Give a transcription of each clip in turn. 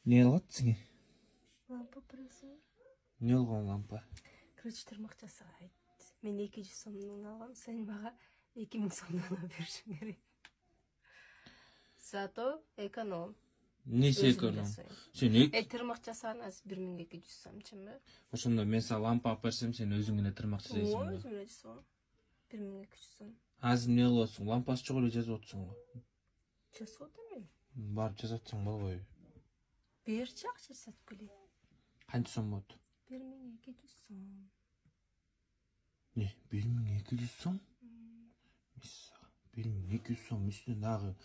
Не алгансың? Лампа просор. Не алган лампа? Короче, тырмак жасайт. Мен 200 сомдон алгам, сен мага 2000 сомдон беришиң керек. Зато эконом. Несі эконом? Сен Тырмак жасаган азыр 1200 сом чынбы? Ошондо мен сага лампа алып берсем, сен өзүң эле тырмак жасайсың го. Өзүм эле жасагам. 1200 сом. Азыр эмне кылып атсың? Лампасы жок эле жазып атсың го. Жасап атам. Барып жасатсаң болбойбу? Берчи акча жасатып келейин. Канча сом болот? 1200 сом. Не, 1200 сом? 1200 сом үстүнө дагы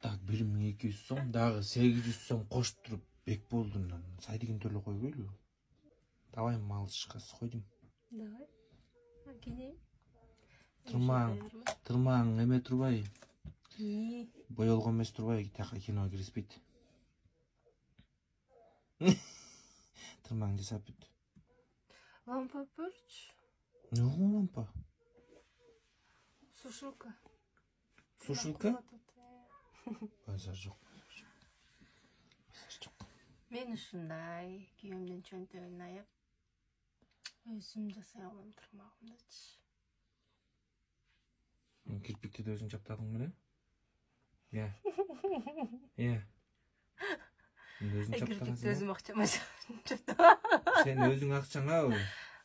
1200 сом, дагы 800 сом кошуп туруп бек болду. Сайдыгин төлөй койбойлу. Давай малышкасы койдум. Давай. Келейин. Тырмаң эме турбай. Боелгон эмес турбай, така киного киргизбейт. Тырмаң жасап бүт. Лампа көрчү. Не лампа? Сушилка. Сушилка? Базар жок. Мен ушундай күйөөмдүн чөнтөгүн аяп өзүм жасай алам тырмагымдычы. Кирпикти да өзүң чаптадың беле? Иә. Өзүң чаптадың. Кирпикти өзүм акчама чаптам. Сен өзүң акчаңабы?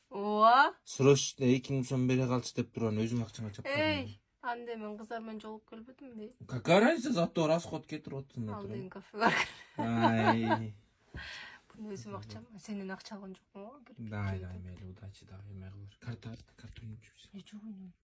Ооба. Срочно 2000 сом бере калчы деп турган өзүң акчаңа чаптадың. Эй, анда мен кыздар менен жолугуп келбедимби? Какая разница, зато расход кетирип атсың. Алдын кафега. Ай. Бул өзүм акчам. Сенин акча алган жокмун? Да, мейли, удачи, да, эме кылыр. Карта ойнойчубуз. Жок ойнойм.